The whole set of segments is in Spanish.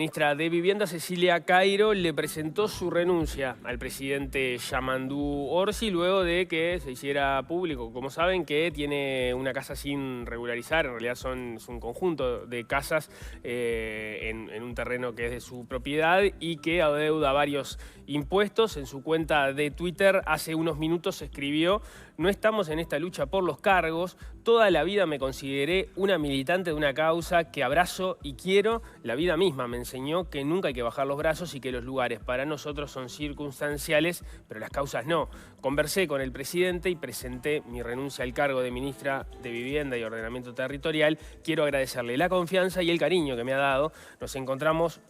Ministra de Vivienda, Cecilia Cairo, le presentó su renuncia al presidente Yamandú Orsi luego de que se hiciera público. Como saben, que tiene una casa sin regularizar, en realidad es un conjunto de casas en un terreno que es de su propiedad y que adeuda varios impuestos. En su cuenta de Twitter hace unos minutos escribió: "No estamos en esta lucha por los cargos. Toda la vida me consideré una militante de una causa que abrazo y quiero. La vida misma me enseñó que nunca hay que bajar los brazos y que los lugares para nosotros son circunstanciales, pero las causas no. Conversé con el presidente y presenté mi renuncia al cargo de ministra de Vivienda y Ordenamiento Territorial. Quiero agradecerle la confianza y el cariño que me ha dado. Nos encontramos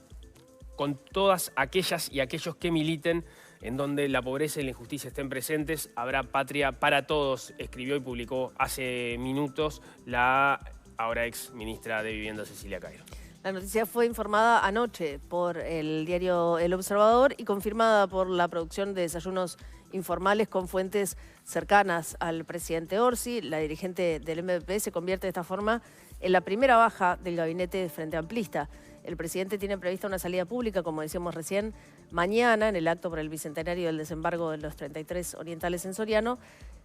con todas aquellas y aquellos que militen en donde la pobreza y la injusticia estén presentes. Habrá patria para todos", escribió y publicó hace minutos la ahora ex ministra de Vivienda, Cecilia Cairo. La noticia fue informada anoche por el diario El Observador y confirmada por la producción de Desayunos Informales con fuentes cercanas al presidente Orsi. La dirigente del MPP se convierte de esta forma en la primera baja del gabinete de Frente Amplista. El presidente tiene prevista una salida pública, como decíamos recién, mañana en el acto por el bicentenario del desembarco de los 33 orientales en Soriano.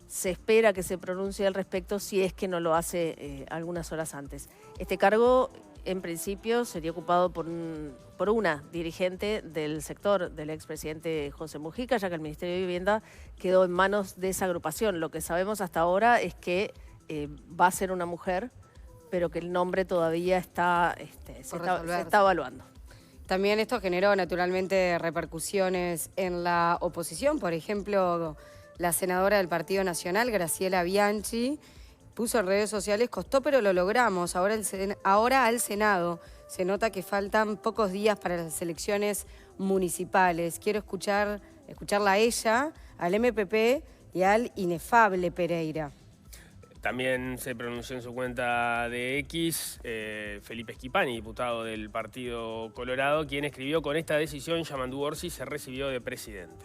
Se espera que se pronuncie al respecto, si es que no lo hace algunas horas antes. Este cargo, en principio, sería ocupado por una dirigente del sector del expresidente José Mujica, ya que el Ministerio de Vivienda quedó en manos de esa agrupación. Lo que sabemos hasta ahora es que va a ser una mujer, pero que el nombre todavía se está evaluando. También esto generó naturalmente repercusiones en la oposición. Por ejemplo, la senadora del Partido Nacional, Graciela Bianchi, puso en redes sociales: "Costó, pero lo logramos. Ahora al Senado se nota que faltan pocos días para las elecciones municipales". Quiero escucharla a ella, al MPP y al inefable Pereira. También se pronunció en su cuenta de X Felipe Schipani, diputado del Partido Colorado, quien escribió: "Con esta decisión Yamandú Orsi se recibió de presidente".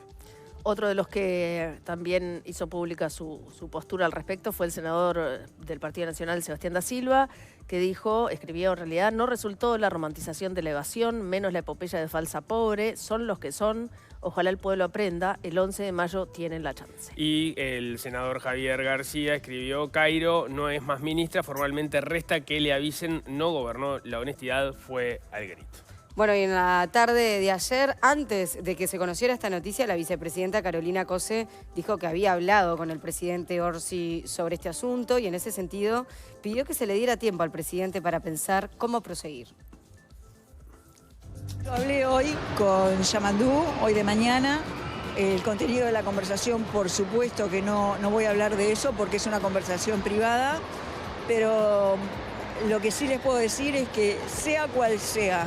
Otro de los que también hizo pública su postura al respecto fue el senador del Partido Nacional, Sebastián da Silva, que escribió: "En realidad no resultó la romantización de la evasión, menos la epopeya de falsa pobre, son los que son, ojalá el pueblo aprenda, el 11 de mayo tienen la chance". Y el senador Javier García escribió: "Cairo no es más ministra, formalmente resta que le avisen, no gobernó, la honestidad fue al grito". Bueno, y en la tarde de ayer, antes de que se conociera esta noticia, la vicepresidenta Carolina Cose dijo que había hablado con el presidente Orsi sobre este asunto y en ese sentido pidió que se le diera tiempo al presidente para pensar cómo proseguir. Yo hablé hoy con Yamandú, hoy de mañana. El contenido de la conversación, por supuesto que no voy a hablar de eso porque es una conversación privada, pero lo que sí les puedo decir es que sea cual sea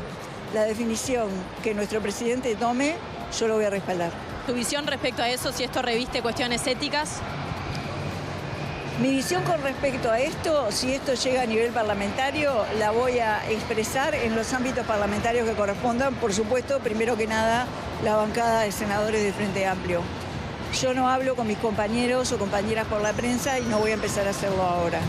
la definición que nuestro presidente tome, yo lo voy a respaldar. ¿Tu visión respecto a eso, si esto reviste cuestiones éticas? Mi visión con respecto a esto, si esto llega a nivel parlamentario, la voy a expresar en los ámbitos parlamentarios que correspondan. Por supuesto, primero que nada, la bancada de senadores del Frente Amplio. Yo no hablo con mis compañeros o compañeras por la prensa y no voy a empezar a hacerlo ahora.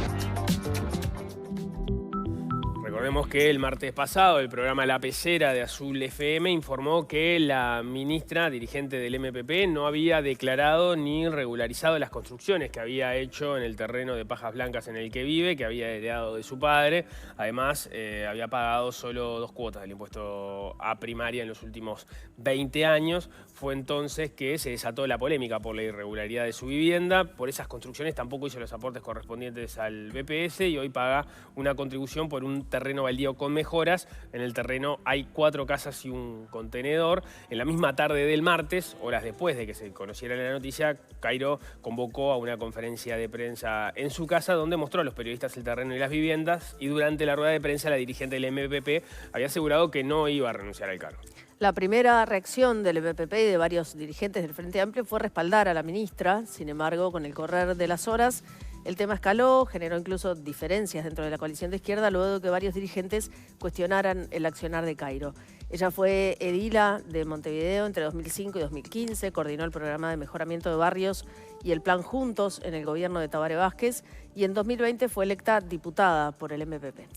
Recordemos que el martes pasado el programa La Pecera de Azul FM informó que la ministra dirigente del MPP no había declarado ni regularizado las construcciones que había hecho en el terreno de Pajas Blancas en el que vive, que había heredado de su padre. Además, había pagado solo 2 cuotas del impuesto a primaria en los últimos 20 años. Fue entonces que se desató la polémica por la irregularidad de su vivienda. Por esas construcciones tampoco hizo los aportes correspondientes al BPS y hoy paga una contribución por un terreno baldío con mejoras. En el terreno hay 4 casas y un contenedor. En la misma tarde del martes, horas después de que se conociera la noticia, Cairo convocó a una conferencia de prensa en su casa donde mostró a los periodistas el terreno y las viviendas, y durante la rueda de prensa la dirigente del MPP había asegurado que no iba a renunciar al cargo. La primera reacción del MPP y de varios dirigentes del Frente Amplio fue respaldar a la ministra. Sin embargo, con el correr de las horas, el tema escaló, generó incluso diferencias dentro de la coalición de izquierda luego de que varios dirigentes cuestionaran el accionar de Cairo. Ella fue edila de Montevideo entre 2005 y 2015, coordinó el programa de mejoramiento de barrios y el plan Juntos en el gobierno de Tabaré Vázquez y en 2020 fue electa diputada por el MPP.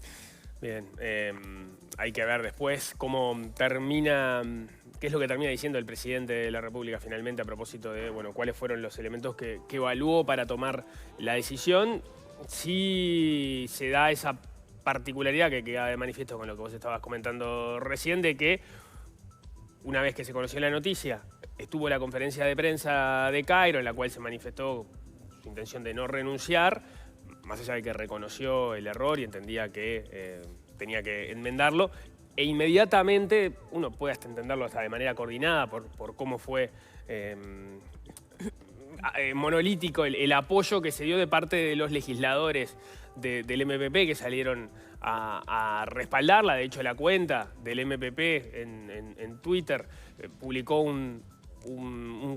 Bien, hay que ver después cómo termina, qué es lo que termina diciendo el presidente de la República finalmente a propósito de, bueno, cuáles fueron los elementos que evaluó para tomar la decisión. Sí se da esa particularidad que queda de manifiesto con lo que vos estabas comentando recién, de que una vez que se conoció la noticia, estuvo la conferencia de prensa de Cairo en la cual se manifestó su intención de no renunciar, más allá de que reconoció el error y entendía que tenía que enmendarlo, e inmediatamente, uno puede hasta entenderlo hasta de manera coordinada por cómo fue monolítico el apoyo que se dio de parte de los legisladores del MPP que salieron a respaldarla. De hecho, la cuenta del MPP en Twitter publicó un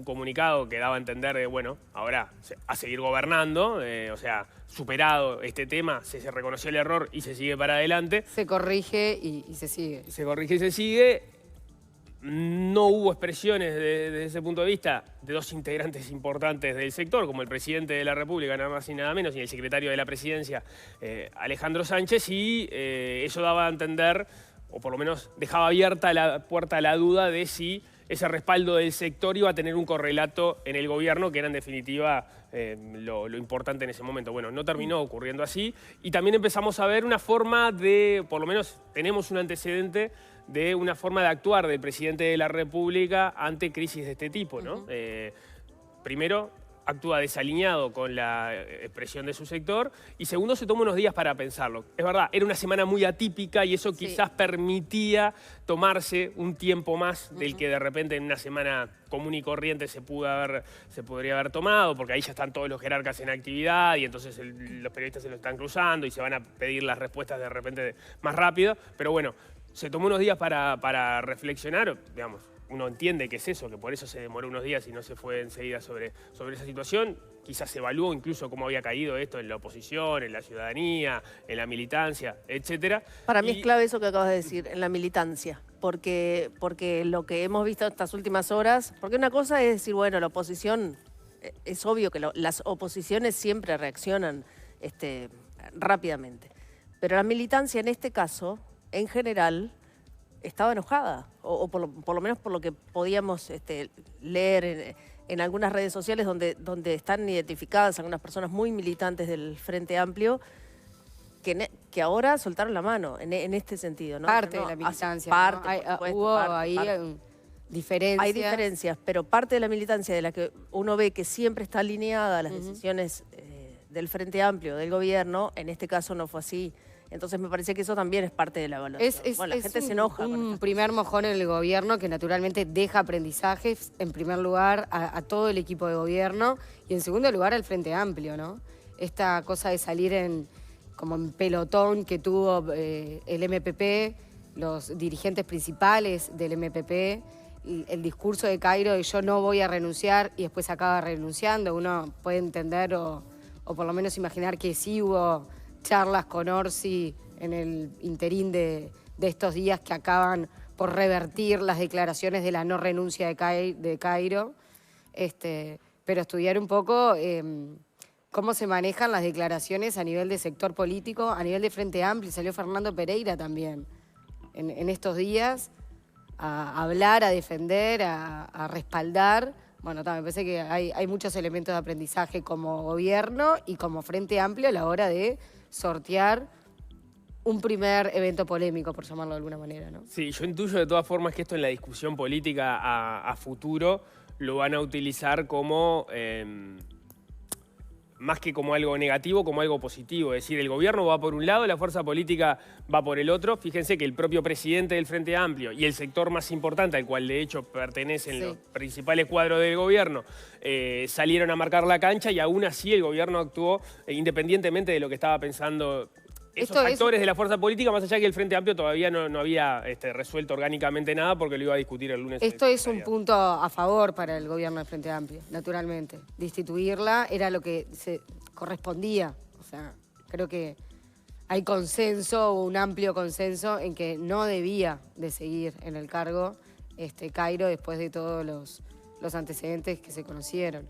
comunicado que daba a entender de, bueno, ahora a seguir gobernando, o sea, superado este tema, se reconoció el error y se sigue para adelante. Se corrige y se sigue. Se corrige y se sigue. No hubo expresiones desde ese punto de vista de dos integrantes importantes del sector, como el presidente de la República, nada más y nada menos, y el secretario de la Presidencia, Alejandro Sánchez, y eso daba a entender, o por lo menos dejaba abierta la puerta a la duda de si ese respaldo del sector iba a tener un correlato en el gobierno, que era en definitiva lo importante en ese momento. Bueno, no terminó ocurriendo así, y también empezamos a ver una forma de, por lo menos tenemos un antecedente de una forma de actuar del presidente de la República ante crisis de este tipo, ¿no? Primero, actúa desalineado con la expresión de su sector, y segundo, se toma unos días para pensarlo. Es verdad, era una semana muy atípica y eso quizás permitía tomarse un tiempo más del que de repente en una semana común y corriente se podría haber tomado, porque ahí ya están todos los jerarcas en actividad y entonces los periodistas se lo están cruzando y se van a pedir las respuestas de repente más rápido. Pero bueno, se tomó unos días para reflexionar, digamos. Uno entiende que es eso, que por eso se demoró unos días y no se fue enseguida sobre esa situación. Quizás se evaluó incluso cómo había caído esto en la oposición, en la ciudadanía, en la militancia, etcétera. Para mí es clave eso que acabas de decir, en la militancia, porque lo que hemos visto estas últimas horas, porque una cosa es decir, bueno, la oposición, es obvio que las oposiciones siempre reaccionan rápidamente, pero la militancia en este caso, en general, estaba enojada, o por lo menos por lo que podíamos leer en algunas redes sociales donde están identificadas algunas personas muy militantes del Frente Amplio que ahora soltaron la mano en este sentido, ¿no? Parte de la militancia, parte, ¿no? por supuesto, hubo parte, ahí parte. Diferencias. Hay diferencias, pero parte de la militancia de la que uno ve que siempre está alineada a las decisiones del Frente Amplio, del gobierno, en este caso no fue así. Entonces me parece que eso también es parte de la evaluación. Bueno, la gente se enoja. Un primer mojón en el gobierno que naturalmente deja aprendizajes, en primer lugar, a todo el equipo de gobierno y en segundo lugar al Frente Amplio, ¿no? Esta cosa de salir como en pelotón que tuvo el MPP, los dirigentes principales del MPP, el discurso de Cairo de yo no voy a renunciar y después acaba renunciando. Uno puede entender o por lo menos imaginar que sí hubo charlas con Orsi en el interín de estos días que acaban por revertir las declaraciones de la no renuncia de Cairo, pero estudiar un poco cómo se manejan las declaraciones a nivel de sector político, a nivel de Frente Amplio. Salió Fernando Pereira también en estos días a hablar, a defender, a respaldar. Bueno, también me parece que hay muchos elementos de aprendizaje como gobierno y como Frente Amplio a la hora de sortear un primer evento polémico, por llamarlo de alguna manera, ¿no? Sí, yo intuyo de todas formas que esto en la discusión política a futuro lo van a utilizar como, más que como algo negativo, como algo positivo. Es decir, el gobierno va por un lado, la fuerza política va por el otro. Fíjense que el propio presidente del Frente Amplio y el sector más importante, al cual de hecho pertenecen los principales cuadros del gobierno, salieron a marcar la cancha y aún así el gobierno actuó independientemente de lo que estaba pensando esos factores de la fuerza política, más allá que el Frente Amplio todavía no había resuelto orgánicamente nada porque lo iba a discutir el lunes. Esto es un punto a favor para el gobierno del Frente Amplio, naturalmente. Destituirla era lo que se correspondía. O sea, creo que hay consenso, un amplio consenso en que no debía de seguir en el cargo Cairo después de todos los antecedentes que se conocieron.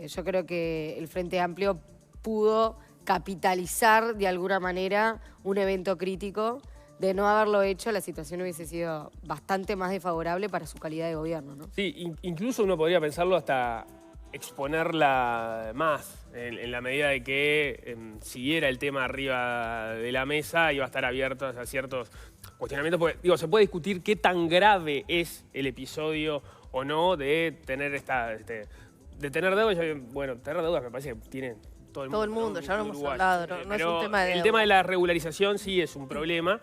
Yo creo que el Frente Amplio pudo capitalizar de alguna manera un evento crítico. De no haberlo hecho, la situación hubiese sido bastante más desfavorable para su calidad de gobierno, ¿no? Sí, incluso uno podría pensarlo hasta exponerla más, en la medida de que siguiera el tema arriba de la mesa, iba a estar abierto a ciertos cuestionamientos, porque digo, se puede discutir qué tan grave es el episodio o no de tener de tener deudas. Bueno, tener deudas me parece que tiene todo el mundo, ¿no? ya lo hemos Uruguay. hablado, no es un tema de el deuda. tema de la regularización sí es un problema.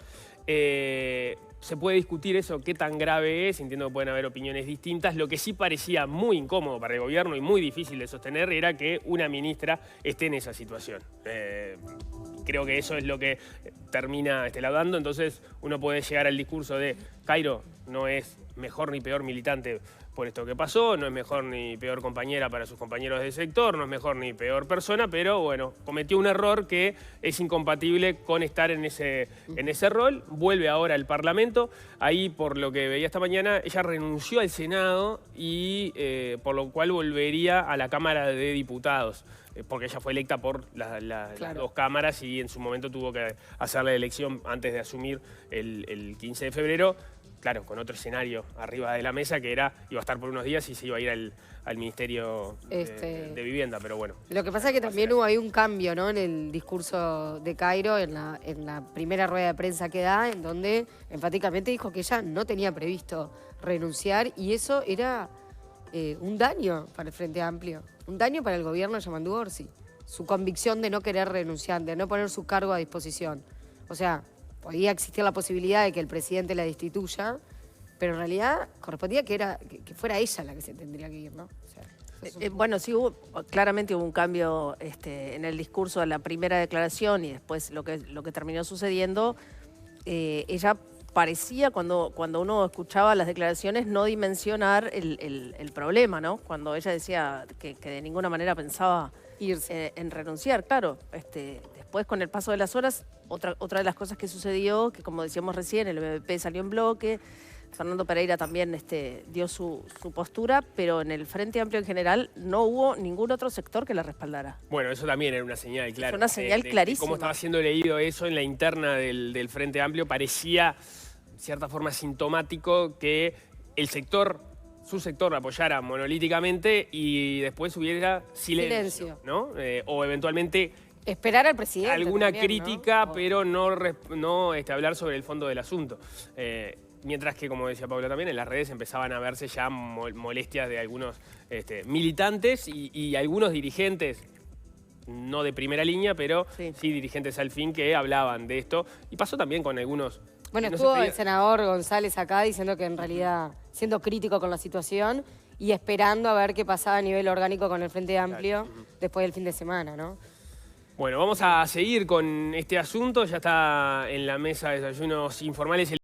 Se puede discutir eso, qué tan grave es, entiendo que pueden haber opiniones distintas. Lo que sí parecía muy incómodo para el gobierno y muy difícil de sostener era que una ministra esté en esa situación. Creo que eso es lo que termina laudando. Entonces uno puede llegar al discurso de Cairo no es mejor ni peor militante por esto que pasó, no es mejor ni peor compañera para sus compañeros del sector, no es mejor ni peor persona, pero bueno, cometió un error que es incompatible con estar en ese rol. Vuelve ahora al Parlamento. Ahí, por lo que veía esta mañana, ella renunció al Senado y por lo cual volvería a la Cámara de Diputados, porque ella fue electa por las dos cámaras y en su momento tuvo que hacer la elección antes de asumir el 15 de febrero. Claro, con otro escenario arriba de la mesa que iba a estar por unos días y se iba a ir al Ministerio de Vivienda, pero bueno. Lo que pasa es que también hubo ahí un cambio, ¿no? En el discurso de Cairo, en la primera rueda de prensa que da, en donde enfáticamente dijo que ella no tenía previsto renunciar y eso era un daño para el Frente Amplio, un daño para el gobierno de Yamandú Orsi. Su convicción de no querer renunciar, de no poner su cargo a disposición. O sea, podía existir la posibilidad de que el presidente la destituya, pero en realidad correspondía que fuera ella la que se tendría que ir, ¿no? O sea, Bueno, sí, claramente hubo un cambio en el discurso de la primera declaración y después lo que terminó sucediendo. Ella parecía, cuando uno escuchaba las declaraciones, no dimensionar el problema, ¿no? Cuando ella decía que de ninguna manera pensaba irse. en renunciar, claro. Después, con el paso de las horas, otra de las cosas que sucedió, que como decíamos recién, el BBP salió en bloque, Fernando Pereira también dio su postura, pero en el Frente Amplio en general no hubo ningún otro sector que la respaldara. Bueno, eso también era una señal, claro. Es una señal clarísima. Cómo estaba siendo leído eso en la interna del Frente Amplio, parecía, de cierta forma, sintomático que su sector apoyara monolíticamente y después hubiera silencio. ¿No? O eventualmente esperar al presidente. Alguna también, crítica, ¿no? pero no hablar sobre el fondo del asunto. Mientras que, como decía Paula también, en las redes empezaban a verse ya molestias de algunos militantes y algunos dirigentes, no de primera línea, pero sí dirigentes al fin, que hablaban de esto. Y pasó también con algunos. Bueno, estuvo el senador González acá diciendo que en realidad, siendo crítico con la situación y esperando a ver qué pasaba a nivel orgánico con el Frente Amplio después del fin de semana, ¿no? Bueno, vamos a seguir con este asunto. Ya está en la mesa de desayunos informales